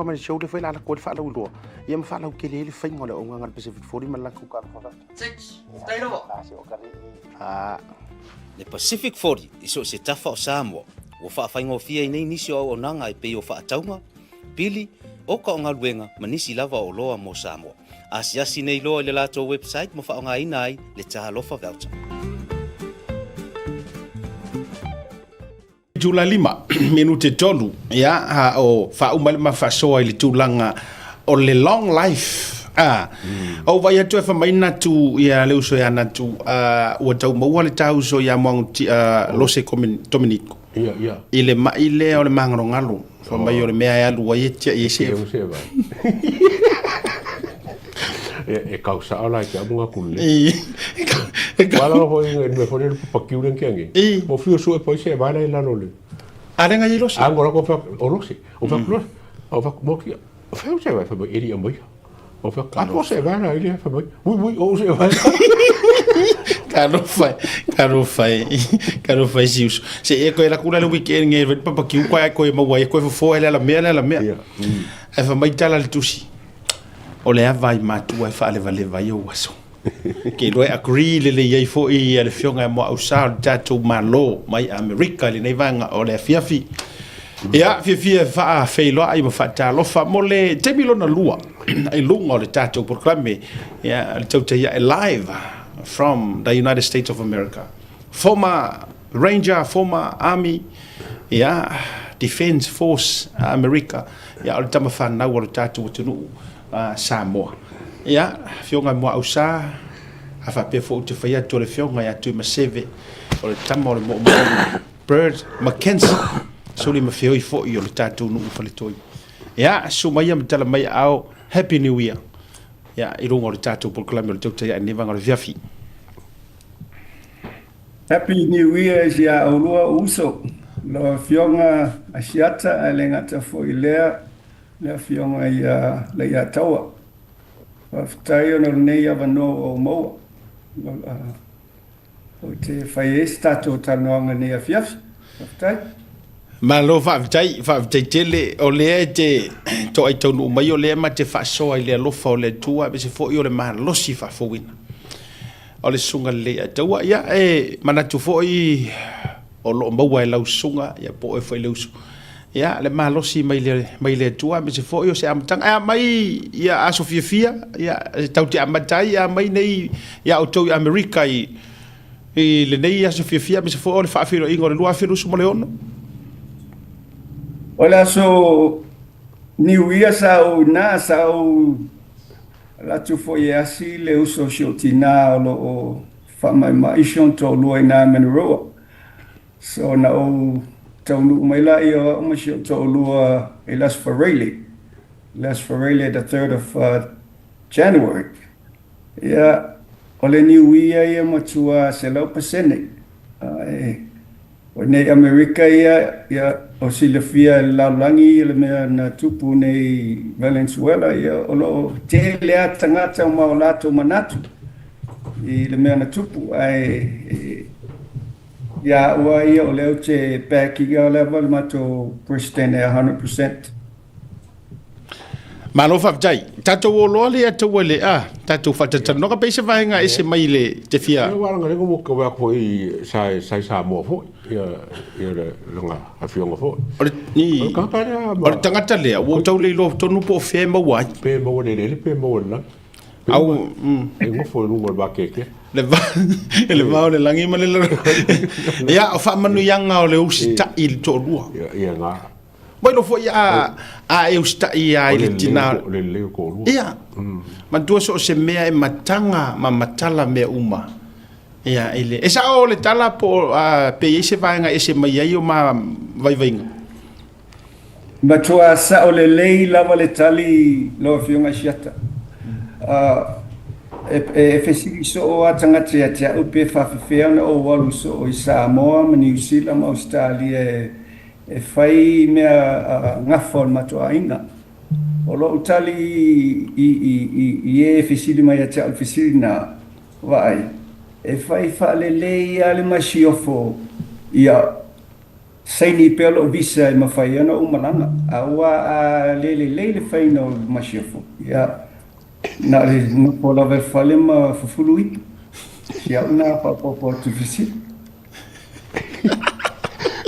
mai show de fai la ko fa la u lo. Ia ma fa la ke le fai ngole unga ngal Pacific 40 mal la ku ka fa va. Six. Tai lo. Ah. Le Pacific 40 iso se tafa o Samoa o whaawhaingofia i nei nisi o nanga i pei o whaataunga, pili o ka o ngā luenga manisi lava o loa mo Samoa. Asiasi nei loa i le lato website mo whaonga ina ai le taha lofa voucher. Jula 5 minute tolu ya ha o whaumale mafaʻasoa i le tūlanga o le long life. O vai atu e whamai natu ia leu so ia natu ua tau maua le tau so ia moangu lose Dominico. Ia, ia. I le mai le o le mangaro ngalo. Whamai o le mea e alu ai e tia i e seo. E kausa ala ki amunga kule. E Wala ho i me fone le pakiu len kiangi. Mo fio so e poi se bana i lano le. Arenga i lose. Angora ko fa o lose. O fa klo. O fa mo ki. Fa se vai fa eri amoi. O fa ka se bana i le fa moi. Ui o se vai. Karo fai sius. Se e koe la kula le weekend nge vet papa kiu koe koe maua e koe fo ele la mea. E fa mai tala le tusi. O le avai matua e fa le vale vai o waso. Ke loe agree le iei fo i le fionga mo ausar tatou malo mai America le nei vanga o le fiafi. Ia fia fa feilo ai mo fata lo fa mo le temilo na lua. Ai lunga o le tatou proclame ia le Tautai A'e live from the United States of America. Former Ranger, former Army, Defense Force America, o le tama whanau o le tatou tunu Samoa. Fionga mua ausa, a whapea fo te whaia to le fionga ia tu maseve, o le tama o le mo Bird Mackenzie, so le mawheo i fo i o le tatou nuu whaletoi. So mai am tala mai au, Happy New Year. I runga o le tatou proclame o le Tautai A'e nevanga o le viafi. Happy New Year is ya olua uso. Lo fionga asiata a le ngata fo i lea. Le fionga ia le ia taua. Whaftai o nei ava no o moa. O te whai e stato tanoanga nei a fiaf. Whaftai. Ma lo whaavitai tele o lea te to ai taunu mai o lea ma te whaasoa i lea lofa o lea tua me se fo i o le maha losi whaafowina. O le sunga lea taua ia e manatu fo i o lo maua e lau sunga ia po e fo i lausu. Ia le maha losi mai lea tua me se fo i o se amatanga. Ia mai ia aso fia ia tauti amatai ia mai nei ia o tau i Amerika i le nei aso fia me se fo o le whaafiro ingo le lua firu sumo le ono. Ola so New Year sa o la tu fo ye asi le uso shotina o famai mai shonto lo ina menro. So na o tonu mai la o ma shonto lo elas farele. Last Friday, the 3rd of January. Ole New Year matua selau pasene. Nei Amerika o silafia laulangi le mea na tupu nei Venezuela o lo te lea tangata o maolato manatu. I le mea na tupu ai ia ua ia o leo te pēkiga o lewa le mato President 100%. Malo whaftai, tatou o loa le atou le tatou whatatanoka pe se vaenga e se mai le te fia. Ia waranga rengo mo ka wea ko i sai Samoa fo, ia le longa a fionga fo. Ni, o le tangata lea, o tau le lo tonu po fe mawai. Pe mawa le pe mawa la. Au, e ngofo e lungo ba keke. Le vao le langi ma le laro. Ia, o whamanu yanga o le usita i le tō rua. Ia ngā. Mai lo fo ia e usita i a i le tina. Le leo ko rua. Ia, ma tua so se mea e matanga ma matala mea uma. Ia, ele. E sa o le tala po pe i se vaenga e se mai ai o ma vaivainga. Ma tua sa o le lei lava le tali lo fionga siata. E fesiri so o atangati a te upe whawhiwhea na o walu so o i Samoa ma New Zealand ma Australia e whai mea ngafo matua inga. O lo utali i e fesiri mai a te au fesiri na vai. E whai whaale lei ale masiofo ia saini pelo visa e mafai ana umalanga. Awa a lele whai no masiofo. Ia na le no la ver fale ma fufului ya una pa tu fisi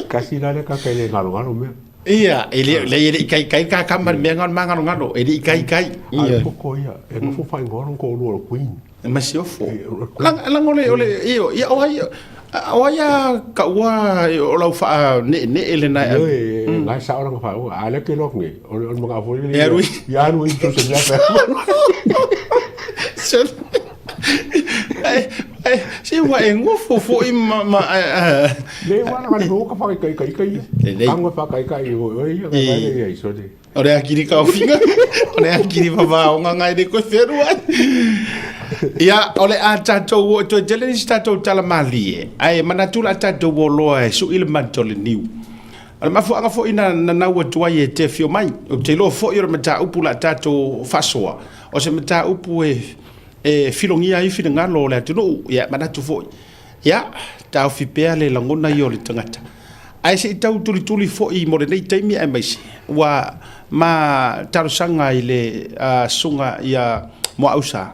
kasi la le ka le ngalo me ia ele kai ka kamar me ngal ngalo ele kai ia ko ia e no fai ngoro ko lo queen ma si ofo lang ole io ia o ia ka wa o la fa ne ele na ngai sa ora fa o ale ke lok ni o mga fo ya ru to se ya si wa ngofo fo i ma le wa na ho ka fa kai ang fa kai o ia so de ore akiri ka finga ore akiri baba o nga de ko ferua ia ole a tatou to jelen tatou tala mali ai manatula tatou lo e su il mantole niu al mafu anga fo ina na wa tuai e te fio mai o te lo fo i mata upula tatou faʻasoa o se mata upu e filongia i fina ngalo le tunu ia manatu fo ia tau fipea le langona i o le tangata ai se tau tuli fo i mo le nei taimi ai mai wa ma tarusanga i le sunga ia mo ausa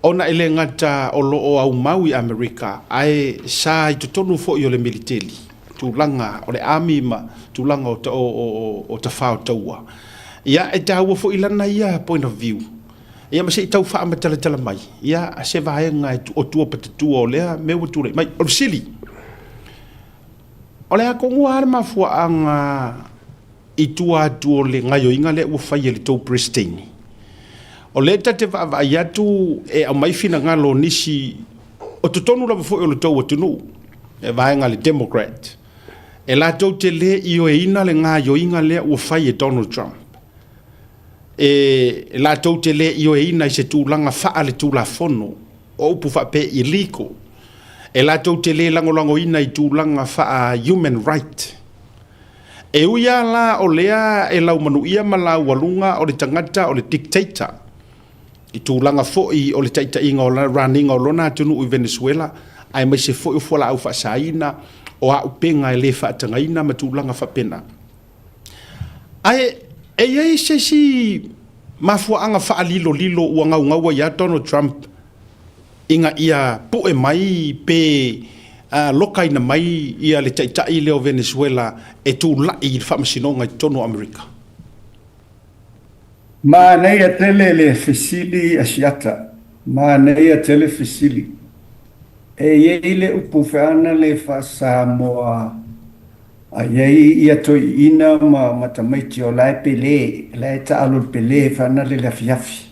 ona ele ngata o lo o au mau i Amerika ai sa i tonu fo i o le military tulanga o le army ma tulanga o ta fao taua ia e tau fo i lana ia point of view ia ma se tau fa ma tala mai ia se vaenga o tua patu o le me o tu mai o sili o le ko ngua ma fu anga i tua tu le ngayo inga le o fai le to pristine o le te va ia tu e a mai fina ngalo nisi o tonu la fo o le to o tunu e vaenga le democrat e la to te le i o ina le ngayo inga le o fai e Donald Trump e la to te le i o ina i se tūlanga faa le tulafono o upu fa pe illegal e la to te le lango ina i tūlanga faa human right e uia la o lea e lau manu ia mala walunga o le tangata o le dictator i tūlanga foi o le taita inga o la running o lona tunu i Venezuela ai mai se foi o fola au fa saina o a upenga e le fa tangaina ma tūlanga fa pena ai e se si mafuanga fa lilo ua ngau ia Donald Trump inga ia pu e mai pe lokaina mai ia le taitai leo Venezuela e tu lai i whamasinonga i tono Amerika. Ma nei a tele le fesili asiata. Ma nei a tele fesili. E iei le upu whiana le wha Samoa a iei ia toi ina ma tamaiti o lai pele, lai ta alo pele whiana le la fiafi.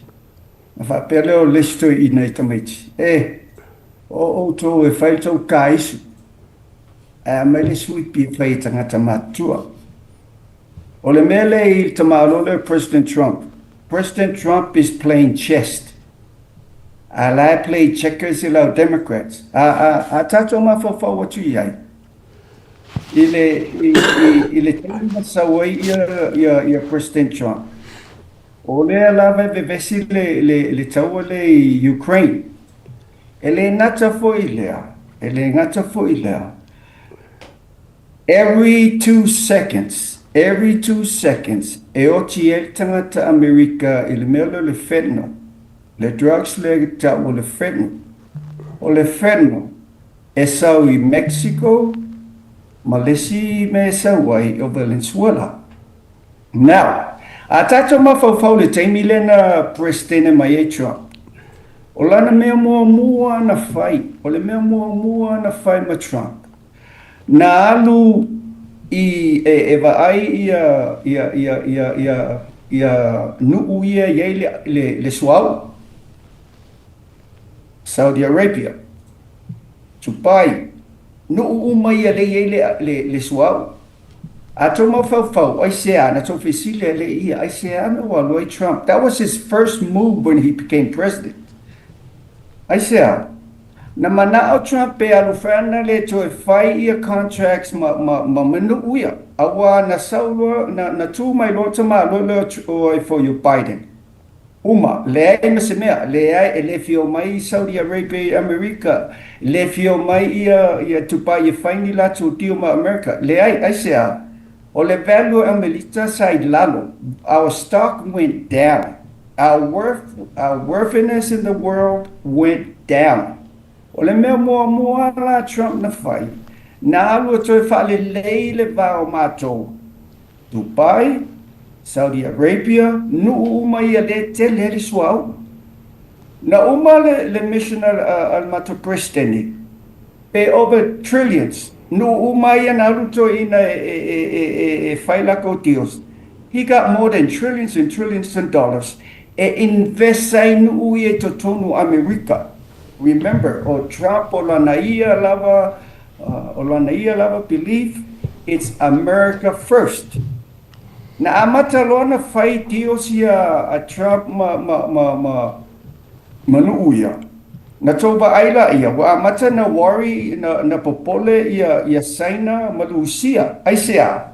Ma wha pele o lesto ina i tamaiti. O tō e whai tau ka isu. Mai le sui pi whai tangata matua. O le mele i tamalo le President Trump. President Trump is playing chess. I play checkers i lau Democrats. A tato ma fa watu iai. Ile tēnei masawai ia President Trump. O le lava vevesi le taua le Ukraine. ele ngata fo ilea, ele ngata fo ilea. Every 2 seconds, e oti el tangata Amerika il melo le fentanyl, le drugs le tau le fentanyl, o le fentanyl, e sau I Mexico, Malesi me sauai o Venezuela. Now, a tato mafau le taimi lena prestene mai e Trump. O lana mea mua na fai, o le mea mua na fai ma Trump. Na alu e vaai ia nuu ia iei le suau. Saudi Arabia. Tupai. Nuu uma ia le iei le suau. Ato mafau, ai sea, na to fesile le ia, ai sea me waloi Trump. That was his first move when he became president. Ai sea. Na manao Trump pe alufana le to e fai ia contracts ma manu uia. Awa na saulo na tu mai lota ma lo o for you Biden. Uma le ai mesemea le ai le fio mai Saudi Arabia America le fio mai ia tupa ia fai la to deal ma America. Le ai sea o le value amelita sai lalo. Our stock went down. Our worthiness in the world went down. O le mea mua la Trump na fai. Na alu to fale le vao mato. Dubai, Saudi Arabia, nu uma ia le te le suau. Na uma le mission al mato presteni. Pe over trillions. Nu uma ia na alu to ina fai la kotios. He got more than trillions and trillions of dollars. E investai nu ia to tonu America. Remember, Trump o lanaia lava belief, it's America first. Na amata lona fai tios ia a Trump manuia. Na toba aila ia, wa amata na worry na popole ia saina malusia, ai sea.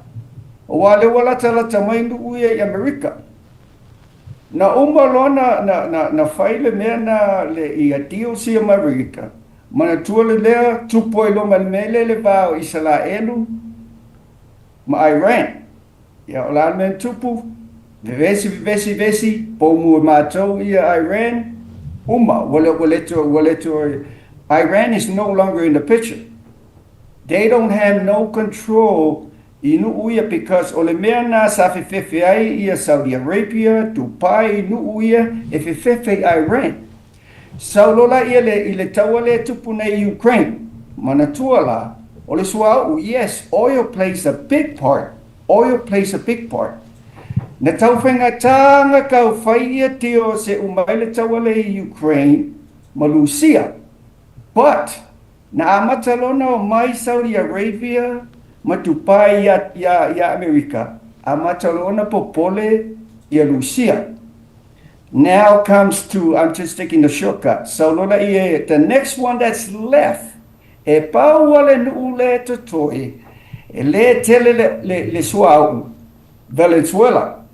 O wale wala tala tamai nuia i America. Na uma lona na faile mea na le ia dio si Amerika. Mana tua le lea tupo ilo malmele le vao Israelu ma Iran. Ya ola men tupu vesi pomu matou ia Iran. Uma wale to Iran is no longer in the picture. They don't have no control inu uia because ole mea na sa fefefe ai ia Saudi Arabia, Dubai, inu uia e fefefe Iran. Saulola ia le taua le tupu nei Ukraine. Mana tuala, ole suau, yes, oil plays a big part. Oil plays a big part. Na tauwhenga tanga kau whai ia teo se umai le taua le Ukraine, malusia. But, na amatalona o mai Saudi Arabia, matupai ya America. Amatalona popole ya Lucia. Now comes to, I'm just taking the shortcut. So lola ie, the next one that's left. E pauale nuule totoi. E le tele le suau. Venezuela.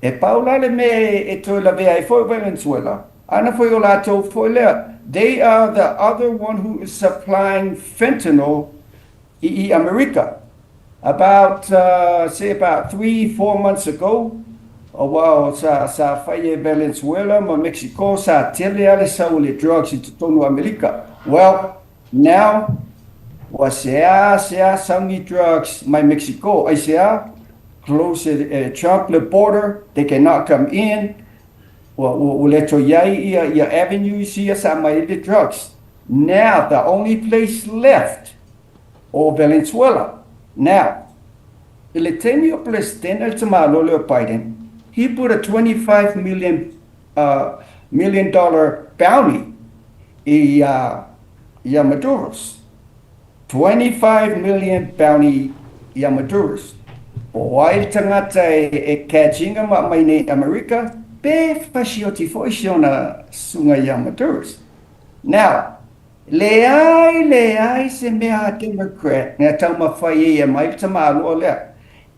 E paula le me e to la vea e foi Venezuela. Ana foi o lato foi le. They are the other one who is supplying fentanyl in America. About, say about 3-4 months ago, wow, sa faye Venezuela, ma Mexico, sa tele ale sa ule drugs into tonu America. Well, now, wa sea some drugs, my Mexico, I sea, close Trump the border, they cannot come in. Uleto yai ya avenues here, sa my the drugs. Now, the only place left, Venezuela. Now, il tenio presidente al Tamalo Biden, he put a $25 million bounty in Maduro's. 25 million bounty in Maduro's. While tangata e catching mai nei America, pe fascioti foisiona sunga Maduro's. Now, Leai se mea Democrat na tau mafai e mai tamalo le.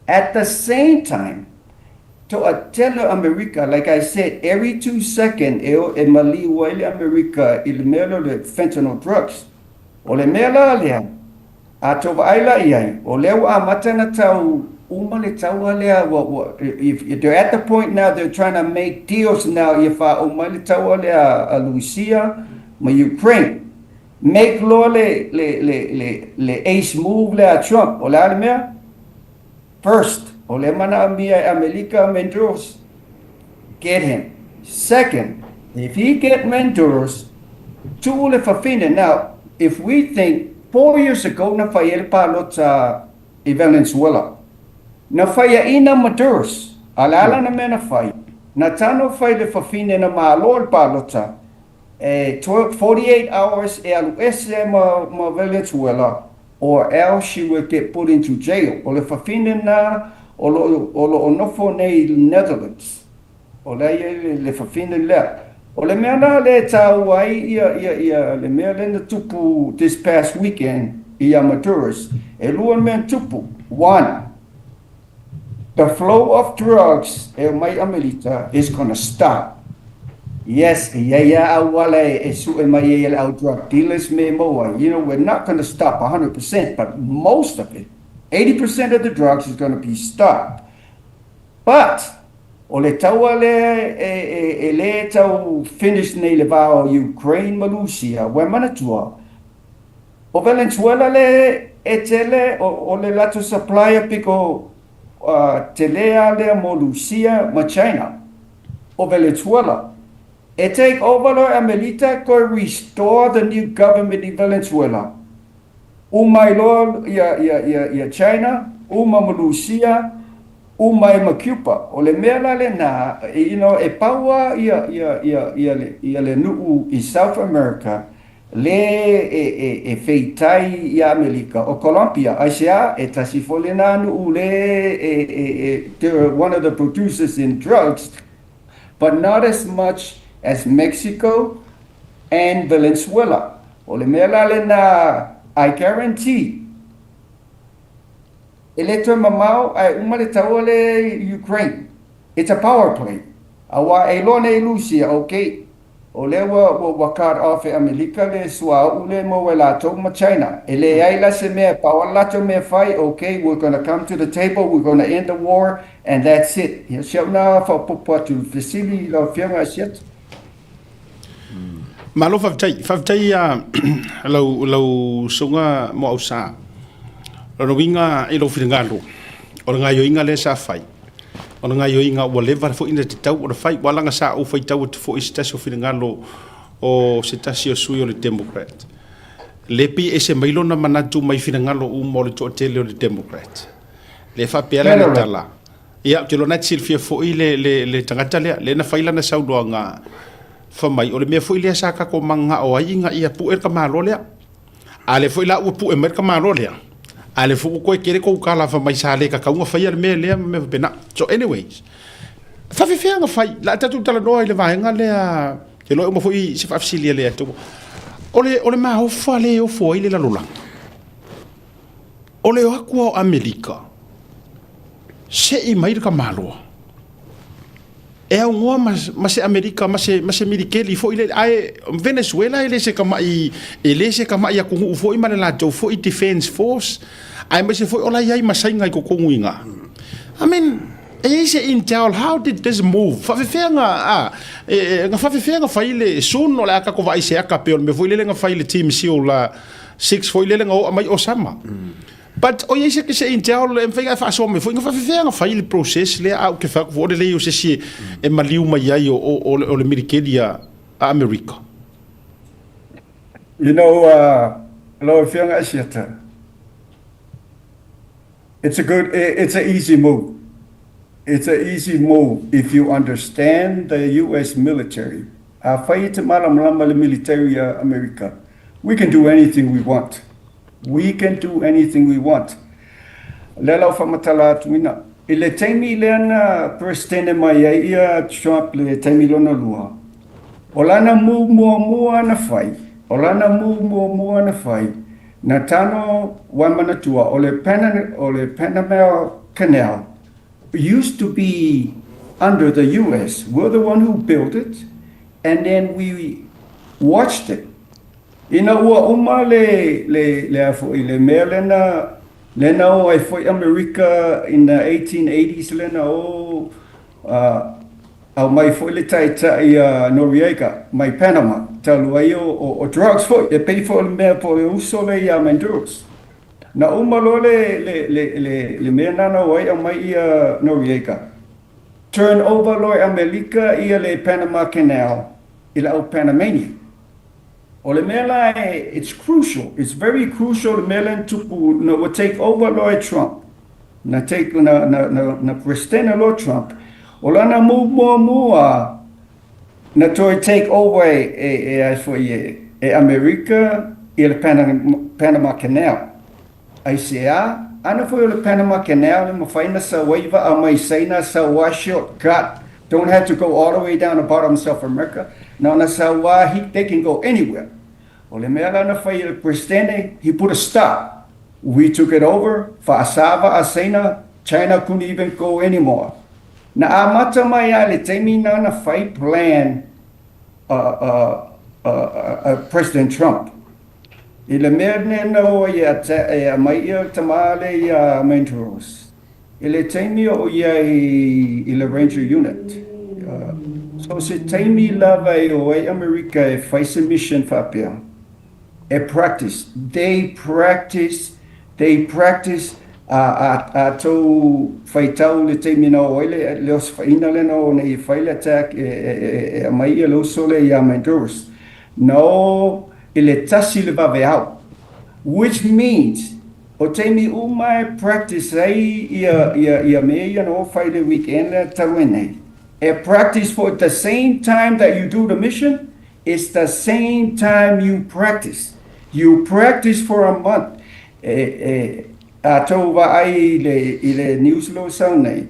At the same time, to atela America, like I said, every 2 seconds, e mali wale America, il melo le fentanyl drugs. O le mela lea, a to aila iai, o leo a matana tau, uma le tau alea, if they're at the point now, they're trying to make deals now, if a uma le tau alea a Lucia, ma Ukraine, make law le ace move le a Trump, o le ale mea, first, o le mana mia America Mendoza, get him. Second, if he get Mendoza, two le fafine. Now, if we think 4 years ago na fai palota e Venezuela, na fai ina Maduros, alala na mena fai, na tano fai le fafine na malor palota, 48 hours e alu ese ma Venezuela, or else she will get put into jail. O le fafine na o lo onofo nei Netherlands. O le fafine le. O le mea na le tau ai ia le mea le na tupu this past weekend ia Maduros. E lua mea tupu. One, the flow of drugs e mai Amerita is going to stop. Yes, ia awale e su e mai ia au drug dealers me moa. You know, we're not going to stop 100%, but most of it, 80% of the drugs is going to be stopped. But o le taua le tau finish nei le vao Ukraine ma Lucia, we manatua. O Venezuela le e tele o le lato supplier piko telea le mo Lucia ma China. O Venezuela. E take over lo Amelita ko restore the new government in Venezuela. Umai lo ya China, uma ma Lucia, umai ma Cuba. O le mea le na, you know, e paua ia le nuu i South America, le e feitai i America. O Colombia, Asia, e tasi fole na nuu le, they're one of the producers in drugs, but not as much as Mexico and Venezuela. O le mea le na, I guarantee, electro mamau ai uma le tau le Ukraine. It's a power play. Awa e lona e Lucia, okay. O le wa cut off e America le sua ule mo la to ma China. Ele ai la se me power la to me fai, okay, we're going to come to the table, we're going to end the war, and that's it. Ya shau na fa popo tu facility lo fianga shit. Malo faftai lau sunga mo ausa. Lo winga i lo finangalo. O nga yo inga le sa fai. O nga yo inga o le var fo ina te tau o fai wala nga sa o fai tau fo istasio finangalo o sitasio sui o le Democrat. Lepi e se mailo na manatu mai finangalo o mo le to tele o le Democrat. Le fa pela na tala. Ia ke lo na silfia fo i le tangata le na faila na saudo nga fa mai o le mea fo ile sa ka ko manga o ai nga ia pu e ka malo le. Ale fo ila u pu e mer ka malo le. Ale fu ko kere ko kala fa mai sale ka ka fa ia me le me pena. So anyways, fa fe nga fai la tatu tala no ile va nga le a ke lo mo foi se fa fsilia le to. Ole ma ho fa le o fo ile la lola. Ole o akua o Amerika. Se i mai ka malo. E au ngoa ma se Amerika ma se mirikeli fo ile ai Venezuela ile se kama i ile se kama ia kungu fo i mana la jo fo i defense force ai ma se fo ola ia ma sai ngai ko konguinga. I mean is intel how did this move fa nga fa ile sun ola ka ko vai se ka pe me fo ile nga fa ile team si ola 6 fo ile nga o mai osama. But o yese ke se intel en fai faʻasoa me foi nga fa ile process le au ke fa vo le yo se si e maliu mai ai o le mirikelia a America. You know, lo fianga shita. It's an easy move. It's an easy move if you understand the U.S. military. Faita malam le military America. We can do anything we want. We can do anything we want. Lela fa matala tuina. Ile taimi lena presidente mai ia Trump le taimi lona lua. Olana mu na fai. Olana mu na fai. Na tano wamanatua ole Panama Canal used to be under the U.S. We're the one who built it, and then we watched it. Ina ua uma le afoi le mea lena o ai foi America in the 1880s lena o au mai foi le taitai Noriega, mai Panama, talu ai o drugs foi, e pei foi le mea po e uso le Honduras. Na uma lo le mea nana o ai au mai Noriega. Turn over lo America ia le Panama Canal, ila o Panamania. O le mea la, it's crucial. It's very crucial. Le mea la tupu na will take over Lloyd Trump. Na take na prestena Lloyd Trump. O la na mua na toi take over e America e le Panama Canal. Ai se ana foi le Panama Canal le mafai na sa waiva a mai saina sa wa shortcut. Don't have to go all the way down the bottom of South America. Now na sa wa they can go anywhere. O le mea la na fai le presidente, he put a stop. We took it over. Faʻasoa asena, China couldn't even go anymore. Na amata mai a le teimi na fai plan President Trump. I le mea no ia mai ia tamale ia Mentoros. I le teimi o ia I le Ranger Unit. So se teimi lava o e America e fai se mission whapea. E practice. They practice a tau fai tau le teimi na o ele leos faina le no ne fai le attack e mai ia lo sole ia Mentoros. No, ele tasi le vave out, which means o teimi umai practice ai ia mea no fai le weekend le tawene. A practice for the same time that you do the mission, it's the same time you practice. You practice for a month. A tau wa ai le news lo saunei.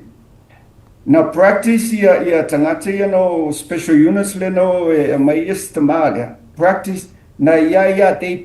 Now practice ia tangata ia no special units le no mai istamalia. Practice na ia they